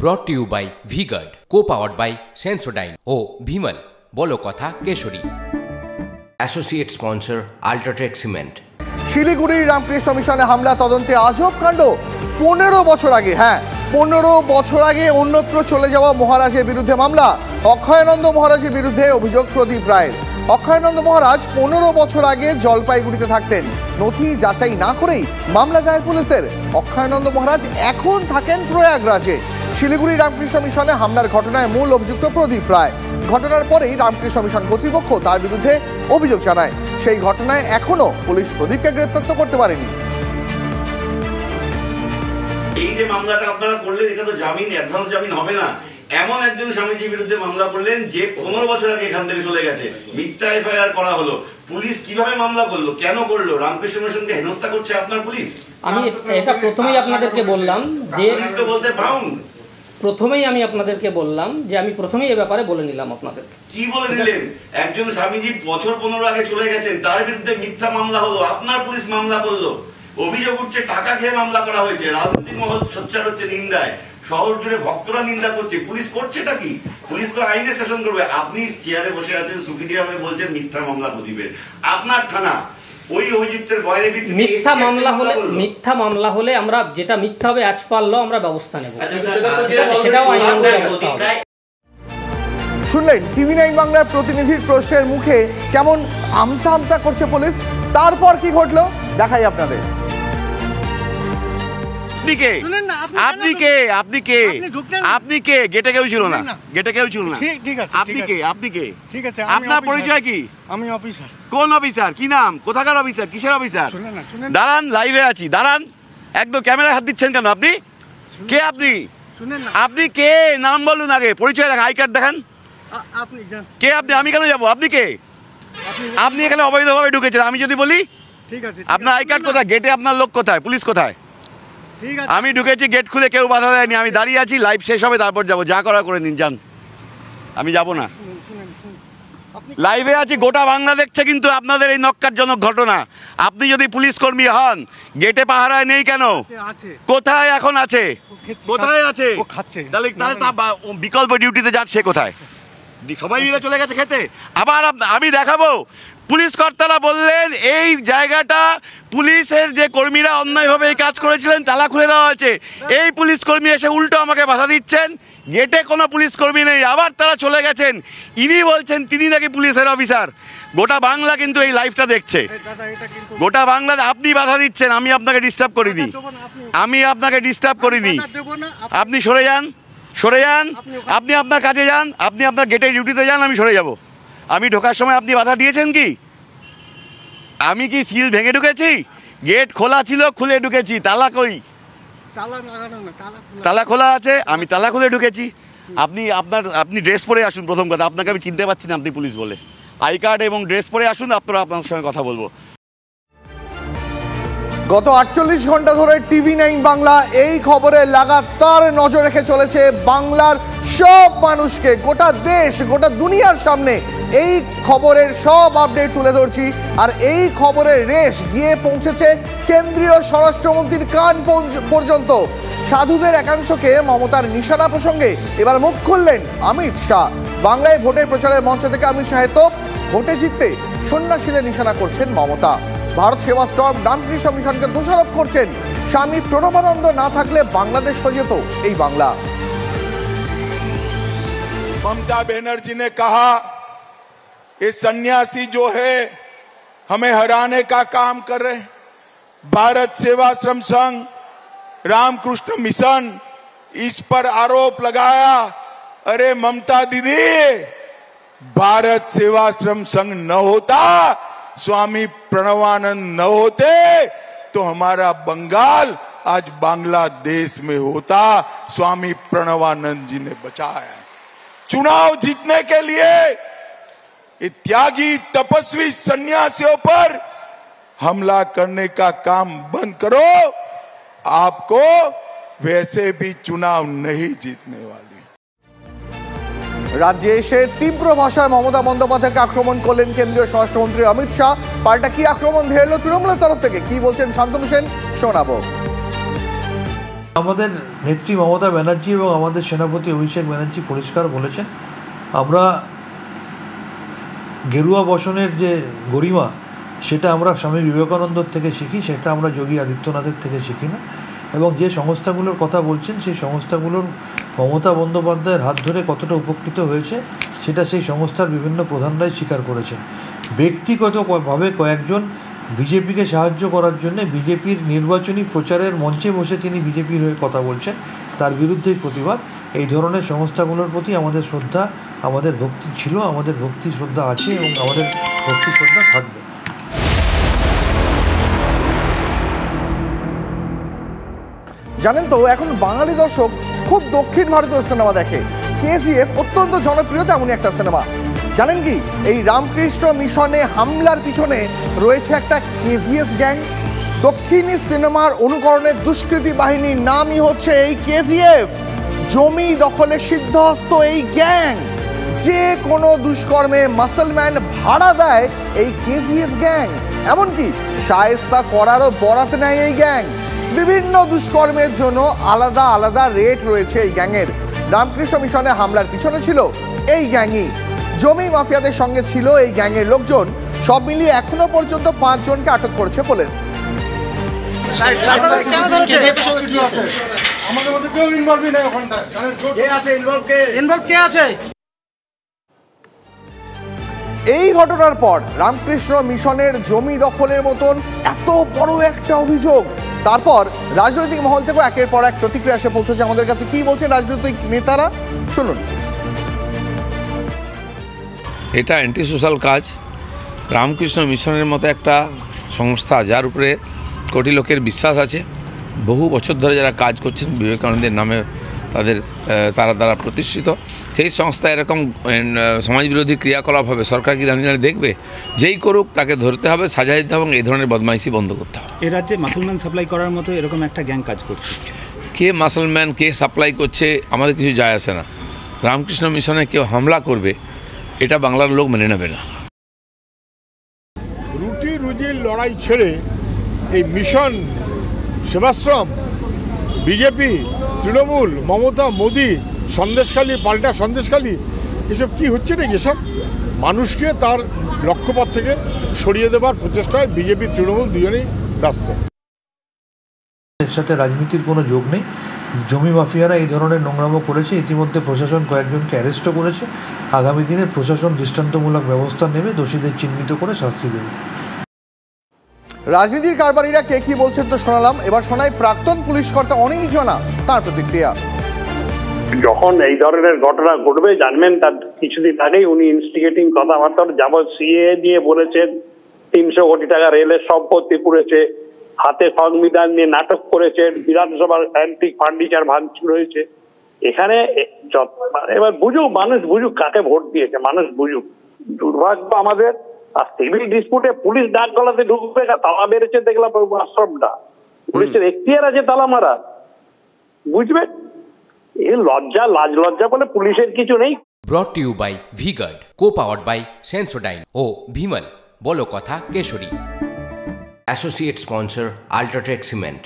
ব্রট to you by V-Guard, co-powered by Sensodyne ও ভিমল বলো কথা কেশরী। Associate sponsor UltraTech cement. শিলিগুড়ির রামকৃষ্ণ মিশনে হামলা তদন্তে আজব কাণ্ড। 15 বছর আগে 15 বছর আগে অন্যত্র চলে যাওয়া মহারাজের বিরুদ্ধে মামলা। অক্ষয়ানন্দ মহারাজের বিরুদ্ধে অভিযোগ প্রদীপ রায়ের। অক্ষয়ানন্দ মহারাজ 15 বছর আগে জলপাইগুড়িতে থাকতেন। নথি যাচাই না করেই মামলা দায়ের পুলিশের। অক্ষয়ানন্দ মহারাজ এখন থাকেন প্রয়াগরাজে। শিলিগুড়ি রামকৃষ্ণ মিশনে হামলার ঘটনায় মূল অভিযুক্ত প্রদীপ রায়। ঘটনার পরেই রামকৃষ্ণ মিশন কর্তৃপক্ষ তার বিরুদ্ধে অভিযোগ জানায়। সেই ঘটনায় এখনো পুলিশ প্রদীপকে গ্রেপ্তার করতে পারেনি। এই যে মামলাটা আপনারা করলেন, এটা তো জামিন, অ্যাডভান্স জামিন হবে না। এমন একজন স্বামীজির বিরুদ্ধে মামলা করলেন যে 15 বছর আগে এখান থেকে চলে গেছে, মিথ্যা এফআইআর করা হলো। পুলিশ কিভাবে মামলা করলো, কেন করলো? রামকৃষ্ণ মিশনকে হেনস্থা করছে আপনার পুলিশ। আমি এটা প্রথমেই আপনাদেরকে বললাম যে বলতে পাউন প্রথমেই আমি আপনাদেরকে বললাম যে আমি প্রথমেই এই ব্যাপারে বলে নিলাম আপনাদের। কি বলে নিলেন? একজন স্বামীজি বছর 15 আগে চলে গেছেন, তার বিরুদ্ধে মিথ্যা মামলা হলো, আপনার পুলিশ মামলা করলো। অভিযোগ উঠছে টাকা খেয়ে মামলা করা হয়েছে। রাজনৈতিক মহল সোচ্চার হচ্ছে নিন্দায়, শহর জুড়ে ভক্তরা নিন্দা করছে। পুলিশ করছেটা কি? পুলিশ তো আইনে শাসন করবে। আপনি চেয়ারে বসে আছেন, সুপিরিয়র হয়ে বলছেন মিথ্যা মামলা প্রদীপের। আপনার থানা ওই অভিযুক্তের বয়ানে মিথ্যা মামলা হলে আমরা যেটা মিথ্যা হবে অ্যাজ পার ল আমরা ব্যবস্থা নেব, সেটাও আইনানুগ ব্যবস্থা হবে। শুনলেন টিভি9 বাংলার প্রতিনিধির প্রশ্নের মুখে কেমন আমতা আমতা করছে পুলিশ। তারপর কি ঘটলো দেখাই আপনাদের। আপনি কে? গেটে কেউ ছিল না, গেটে কেউ ছিল না। ঠিক আছে, আপনি কে? ঠিক আছে, আপনার পরিচয় কি? আমি অফিসার। কোন অফিসার? কি নাম? কোথাকার অফিসার? কিসের অফিসার? দাঁড়ান, লাইভে আছি, দাঁড়ান। একদম ক্যামেরায় হাত দিচ্ছেন কেন? আপনি কে? আপনি কে? নাম বলুন আগে, পরিচয় দেখান, আই কার্ড দেখান। কে আপনি? আমি কেন যাবো? আপনি কে? আপনি এখানে অবৈধভাবে ঢুকেছেন। আমি যদি বলি আপনার আই কার্ড কোথায়? গেটে আপনার লোক কোথায়? পুলিশ কোথায়? আমি ঢুকেছি, গেট খুলে কেউ বাধা দেয়নি। আমি দাঁড়িয়ে আছি, লাইভ শেষ হবে তারপর যাবো। যা করা করে নিন, যান। আমি যাব না, লাইভে আছি। গোটা বাংলা দেখছে কিন্তু আপনাদের এই নক্কারজনক ঘটনা। আপনি যদি পুলিশ কর্মী হন, গেটে পাহারায় নেই কেন? কোথায় এখন আছে? কোথায় আছে? তাহলে বিকল্প ডিউটিতে যাচ্ছে কোথায়? সবাই মিলে চলে গেছে খেতে। আবার আমি দেখাবো। পুলিশ কর্তারা বললেন এই জায়গাটা পুলিশের যে কর্মীরা অন্যায়ভাবে এই কাজ করেছিলেন, তালা খুলে দেওয়া হয়েছে। এই পুলিশ কর্মী এসে উল্টো আমাকে বাধা দিচ্ছেন। গেটে কোনো পুলিশ কর্মী নেই, আবার তারা চলে গেছেন। ইনি বলছেন তিনি নাকি পুলিশের অফিসার। গোটা বাংলা কিন্তু এই লাইভটা দেখছে, গোটা বাংলা। আপনি বাধা দিচ্ছেন, আমি আপনাকে ডিস্টার্ব করিনি, আপনি সরে যান, সরে যান। আপনি আপনার কাজে যান, আপনি আপনার গেটে ডিউটিতে যান, আমি সরে যাব। আমি ঢোকার সময় আপনি বাধা দিয়েছেন কি? আমি কি সিল ভেঙে ঢুকেছি? গেট খোলা ছিল, খুলে ঢুকেছি। তালা কই? তালা খোলা আছে, আমি তালা খুলে ঢুকেছি। আপনি ড্রেস পরে আসুন। প্রথম কথা, আপনাকে আমি চিনতে পারছি না, আপনি পুলিশ বলে। আই কার্ড এবং ড্রেস পরে আসুন, আপনার সঙ্গে কথা বলবো। গত 48 ঘন্টা ধরে টিভি9 বাংলা এই খবরে লাগাতার নজর রেখে চলেছে। বাংলার সব মানুষকে, গোটা দেশ, গোটা দুনিয়ার সামনে এই খবরের সব আপডেট তুলে ধরছি। আর এই খবরের রেশ গিয়ে পৌঁছেছে কেন্দ্রীয় স্বরাষ্ট্রমন্ত্রীর কান পর্যন্ত। সাধুদের একাংশকে মমতার নিশানা প্রসঙ্গে এবার মুখ খুললেন অমিত শাহ। বাংলায় ভোটের প্রচারের মঞ্চ থেকে অমিত শাহের তোপ, ভোটে জিততে সন্ন্যাসীদের নিশানা করছেন মমতা। ভারত সেবাশ্রম রামকৃষ্ণ মিশনকে দোষারোপ করছেন। স্বামী প্রণবানন্দ না থাকলে বাংলাদেশ হয়ে যেত এই বাংলা। ममता बनर्जी ने कहा ये सन्यासी जो है हमें हराने का काम कर रहे हैं। भारत सेवाश्रम संघ रामकृष्ण मिशन इस पर आरोप लगाया। अरे ममता दीदी, भारत सेवाश्रम संघ न होता, स्वामी प्रणवानंद न होते, तो हमारा बंगाल आज बांग्लादेश में होता। स्वामी प्रणवानंद जी ने बचाया। चुनाव जीतने के लिए त्यागी तपस्वी सन्यासियों पर हमला करने का काम बंद करो। आपको वैसे भी चुनाव नहीं जीतने वाली। রাজ্যে এসে তীব্র ভাষায় মমতা বন্দ্যোপাধ্যায়কে আক্রমণ করলেন কেন্দ্রীয় স্বরাষ্ট্রমন্ত্রী অমিত শাহ। পাল্টা কি আক্রমণ ধেয়ে এলো তৃণমূলের তরফ থেকে? কি বলছেন শান্তনু সেন, শোনাবো। আমাদের নেত্রী মমতা ব্যানার্জি এবং আমাদের সেনাপতি অভিষেক ব্যানার্জি পরিষ্কার বলেছেন, আমরা গেরুয়া বসনের যে গরিমা সেটা আমরা স্বামী বিবেকানন্দর থেকে শিখি, সেটা আমরা যোগী আদিত্যনাথের থেকে শিখি না। এবং যে সংস্থাগুলোর কথা বলছেন সেই সংস্থাগুলোর মমতা বন্দ্যোপাধ্যায়ের হাত ধরে কতটা উপকৃত হয়েছে সেটা সেই সংস্থার বিভিন্ন প্রধানরাই স্বীকার করেছেন। ব্যক্তিগতভাবে কয়েকজন বিজেপিকে সাহায্য করার জন্য বিজেপির নির্বাচনী প্রচারের মঞ্চে বসে তিনি বিজেপির হয়ে কথা বলছেন, তার বিরুদ্ধেই প্রতিবাদ। এই ধরনের সংস্থাগুলোর প্রতি আমাদের শ্রদ্ধা, আমাদের ভক্তি ছিল, আমাদের ভক্তি শ্রদ্ধা আছে এবং আমাদের ভক্তি শ্রদ্ধা থাকবে। জানেন তো এখন বাঙালি দর্শক খুব দক্ষিণ ভারতীয় সিনেমা দেখে। কেজিএফ অত্যন্ত জনপ্রিয় তেমনই একটা সিনেমা। জানেন কি এই রামকৃষ্ণ মিশনে হামলার পিছনে রয়েছে একটা কেজিএফ গ্যাং। দক্ষিণী সিনেমার অনুকরণের দুষ্কৃতী বাহিনীর নামই হচ্ছে এই কেজিএফ। জমি দখলে সিদ্ধহস্ত এই গ্যাং, যে কোনো দুষ্কর্মে মাসলম্যান ভাড়া দেয় এই কেজিএফ গ্যাং। এমনকি শায়েস্তা করারও বরাত নেয় এই গ্যাং। বিভিন্ন দুষ্কর্মের জন্য আলাদা আলাদা রেট রয়েছে এই গ্যাংয়ের। রামকৃষ্ণ মিশনে হামলার পিছনে ছিল এই গ্যাংই। জমি মাফিয়াদের সঙ্গে ছিল এই গ্যাংয়ের লোকজন। সব মিলিয়ে এখনো পর্যন্ত 5 জনকে আটক করেছে পুলিশ। এই ঘটনার পর রামকৃষ্ণ মিশনের জমি দখলের মতন এত বড় একটা অভিযোগ, তারপর রাজনৈতিক মহল থেকেও একের পর এক প্রতিক্রিয়া এসে পৌঁছেছে আমাদের কাছে। কি বলছেন রাজনৈতিক নেতারা, শুনুন। এটা অ্যান্টি সোশ্যাল কাজ। রামকৃষ্ণ মিশনের মতো একটা সংস্থা যার উপরে কোটি লোকের বিশ্বাস আছে, বহু বছর ধরে যারা কাজ করছেন বিবেকানন্দের নামে তারা দ্বারা প্রতিষ্ঠিত, সেই সংস্থা এরকম সমাজবিরোধী ক্রিয়াকলাপ হবে, সরকার কি জানি দেখবে? যেই করুক তাকে ধরতে হবে, সাজা দিতে হবে এবং এই ধরনের বদমাইশি বন্ধ করতে হবে। এ রাজ্যে মাসলম্যান সাপ্লাই করার মতো এরকম একটা গ্যাং কাজ করছে। কে মাসলম্যান, কে সাপ্লাই করছে আমাদের কিছু যায় আসে না। রামকৃষ্ণ মিশনে কেউ হামলা করবে এটা বাংলার লোক মেনে নেবে না। রুটি রুজির লড়াই ছেড়ে এই মিশন, সেবাশ্রম, বিজেপি, তৃণমূল, মমতা, মোদি, সন্দেশখালী পাল্টা সন্দেশখালী, এসব কি হচ্ছে নাকি? এসব মানুষকে তার লক্ষ্যপথ থেকে সরিয়ে দেবার প্রচেষ্টায় বিজেপি তৃণমূল দুজনেই ব্যস্ত। এর সাথে রাজনীতির কোনো যোগ নেই। জমি মাফিয়ারা এই ধরনের নোংরামো করেছে, ইতিমধ্যে প্রশাসন কয়েকজনকে অ্যারেস্টও করেছে। আগামী দিনে প্রশাসন দৃষ্টান্তমূলক ব্যবস্থা নেবে, দোষীদের চিহ্নিত করে শাস্তি দেবে। রাজনীতির কারবারিরা কে কি বলছেন তো শোনালাম, এবার শোনাই প্রাক্তন পুলিশ কর্তা অনিল জনা তার প্রতিক্রিয়া। যখন এই ধরনের ঘটনা ঘটবে জানবেন তার কিছুদিন আগেই উনি ইনস্টিগেটিং কথাবার্তা যাবৎ সিএ নিয়ে বলেছেন, 300 কোটি টাকা রেলের সম্পত্তি পুড়েছে, হাতে সংবিধান নিয়ে নাটক করেছেন, বিধানসভার অ্যান্টিক ফার্নিচার ভাঙচুর হয়েছে। এখানে এবার বুঝুক, মানুষ বুঝুক কাকে ভোট দিয়েছে, মানুষ বুঝুক। দুর্ভাগ্য আমাদের। আর সিভিল ডিসপুটে পুলিশ ডাক গলাতে ঢুকবে, তালা বেড়েছে দেখলাম আশ্রমটা, পুলিশের এখতিয়ার আছে তালা মারা, বুঝবে? এই লজ্জা, লাজ লজ্জা বলে পুলিশের কিছু নেই। Brought to you by V-Guard, co-powered by Sensodyne ও ভিমল, বলো কথা কেশরী। Associate sponsor UltraTech cement.